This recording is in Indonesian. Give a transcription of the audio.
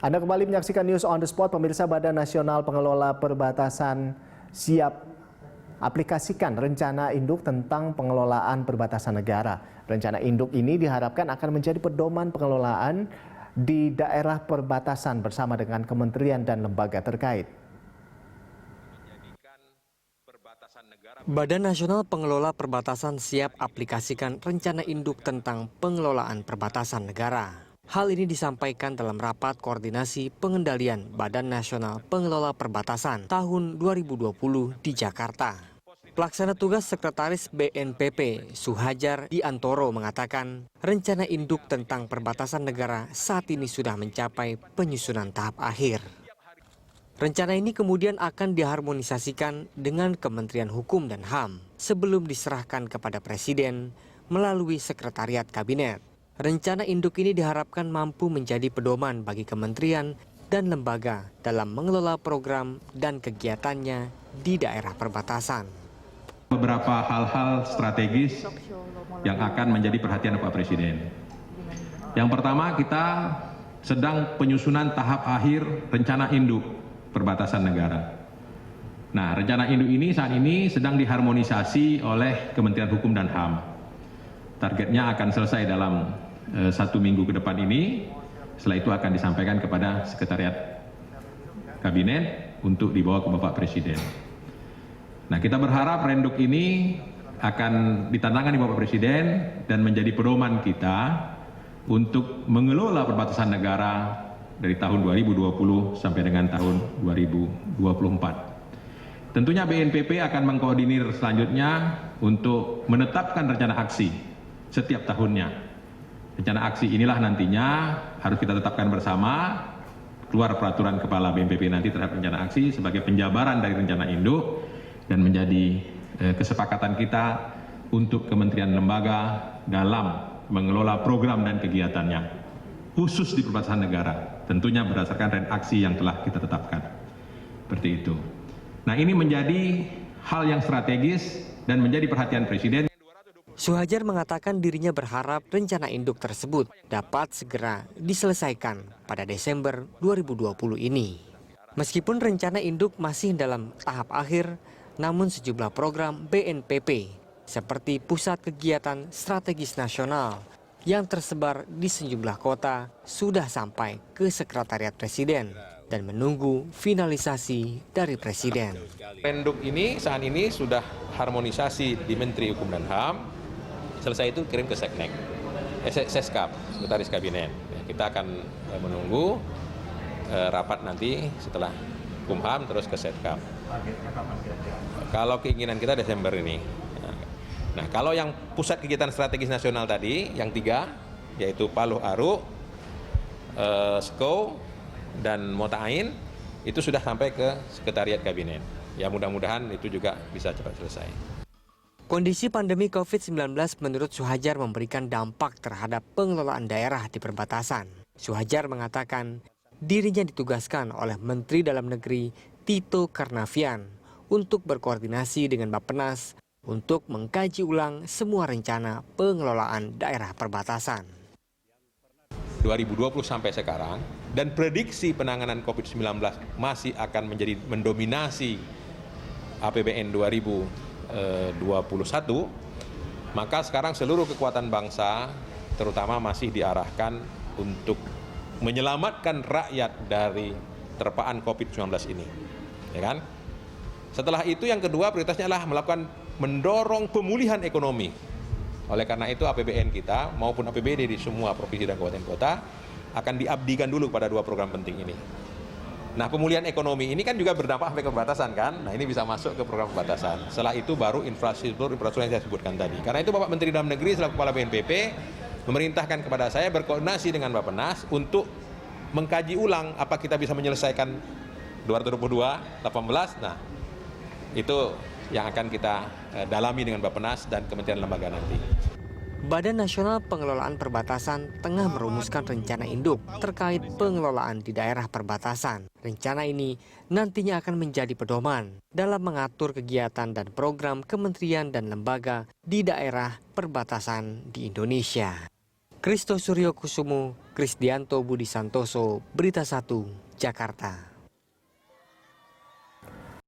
Anda kembali menyaksikan News on the Spot. Pemirsa, Badan Nasional Pengelola Perbatasan siap aplikasikan rencana induk tentang pengelolaan perbatasan negara. Rencana induk ini diharapkan akan menjadi pedoman pengelolaan di daerah perbatasan bersama dengan kementerian dan lembaga terkait. Badan Nasional Pengelola Perbatasan siap aplikasikan rencana induk tentang pengelolaan perbatasan negara. Hal ini disampaikan dalam rapat koordinasi pengendalian Badan Nasional Pengelola Perbatasan tahun 2020 di Jakarta. Pelaksana tugas Sekretaris BNPP Suhajar Diantoro mengatakan rencana induk tentang perbatasan negara saat ini sudah mencapai penyusunan tahap akhir. Rencana ini kemudian akan diharmonisasikan dengan Kementerian Hukum dan HAM sebelum diserahkan kepada Presiden melalui Sekretariat Kabinet. Rencana induk ini diharapkan mampu menjadi pedoman bagi kementerian dan lembaga dalam mengelola program dan kegiatannya di daerah perbatasan. Beberapa hal-hal strategis yang akan menjadi perhatian Pak Presiden. Yang pertama, kita sedang penyusunan tahap akhir rencana induk perbatasan negara. Nah, rencana induk ini saat ini sedang diharmonisasi oleh Kementerian Hukum dan HAM. Targetnya akan selesai dalam 1 minggu ke depan ini. Setelah itu akan disampaikan kepada Sekretariat Kabinet untuk dibawa ke Bapak Presiden. Nah, kita berharap renduk ini akan ditantangkan di Bapak Presiden dan menjadi pedoman kita untuk mengelola perbatasan negara dari tahun 2020 sampai dengan tahun 2024. Tentunya BNPP akan mengkoordinir selanjutnya untuk menetapkan rencana aksi setiap tahunnya. Rencana aksi inilah nantinya harus kita tetapkan bersama, keluar peraturan Kepala BNPP nanti terhadap rencana aksi sebagai penjabaran dari rencana induk dan menjadi kesepakatan kita untuk kementerian lembaga dalam mengelola program dan kegiatannya, khusus di perbatasan negara, tentunya berdasarkan rencana aksi yang telah kita tetapkan. Seperti itu. Nah, ini menjadi hal yang strategis dan menjadi perhatian Presiden. Suhajar mengatakan dirinya berharap rencana induk tersebut dapat segera diselesaikan pada Desember 2020 ini. Meskipun rencana induk masih dalam tahap akhir, namun sejumlah program BNPP seperti Pusat Kegiatan Strategis Nasional yang tersebar di sejumlah kota sudah sampai ke Sekretariat Presiden dan menunggu finalisasi dari Presiden. Renduk ini saat ini sudah harmonisasi di Menteri Hukum dan HAM. Selesai itu kirim ke Seknek, Seskap, Sekretaris Kabinet. Ya, kita akan menunggu rapat nanti setelah Hukum HAM terus ke Setkap. Kalau keinginan kita Desember ini. Nah, kalau yang Pusat Kegiatan Strategis Nasional tadi, yang 3, yaitu Paluh Aru, Seko, dan Mota Ain, itu sudah sampai ke Sekretariat Kabinet. Ya, mudah-mudahan itu juga bisa cepat selesai. Kondisi pandemi COVID-19 menurut Suhajar memberikan dampak terhadap pengelolaan daerah di perbatasan. Suhajar mengatakan dirinya ditugaskan oleh Menteri Dalam Negeri Tito Karnavian untuk berkoordinasi dengan Bappenas untuk mengkaji ulang semua rencana pengelolaan daerah perbatasan. 2020 sampai sekarang, dan prediksi penanganan COVID-19 masih akan menjadi mendominasi APBN 2021, maka sekarang seluruh kekuatan bangsa terutama masih diarahkan untuk menyelamatkan rakyat dari terpaan COVID-19 ini. Ya kan? Setelah itu yang kedua prioritasnya adalah melakukan mendorong pemulihan ekonomi. Oleh karena itu APBN kita maupun APBD di semua provinsi dan kabupaten kota akan diabdikan dulu pada 2 program penting ini. Nah, pemulihan ekonomi ini kan juga berdampak sampai ke perbatasan kan. Nah, ini bisa masuk ke program perbatasan. Setelah itu baru infrastruktur yang saya sebutkan tadi. Karena itu Bapak Menteri Dalam Negeri selaku Kepala BNPP memerintahkan kepada saya berkoordinasi dengan Bappenas untuk mengkaji ulang apa kita bisa menyelesaikan 2022, 18. Nah, itu yang akan kita dalami dengan Bappenas dan Kementerian Lembaga nanti. Badan Nasional Pengelolaan Perbatasan tengah merumuskan rencana induk terkait pengelolaan di daerah perbatasan. Rencana ini nantinya akan menjadi pedoman dalam mengatur kegiatan dan program kementerian dan lembaga di daerah perbatasan di Indonesia. Kristo Suryo Kusumo, Krisdianto Budi Santoso, Berita 1, Jakarta.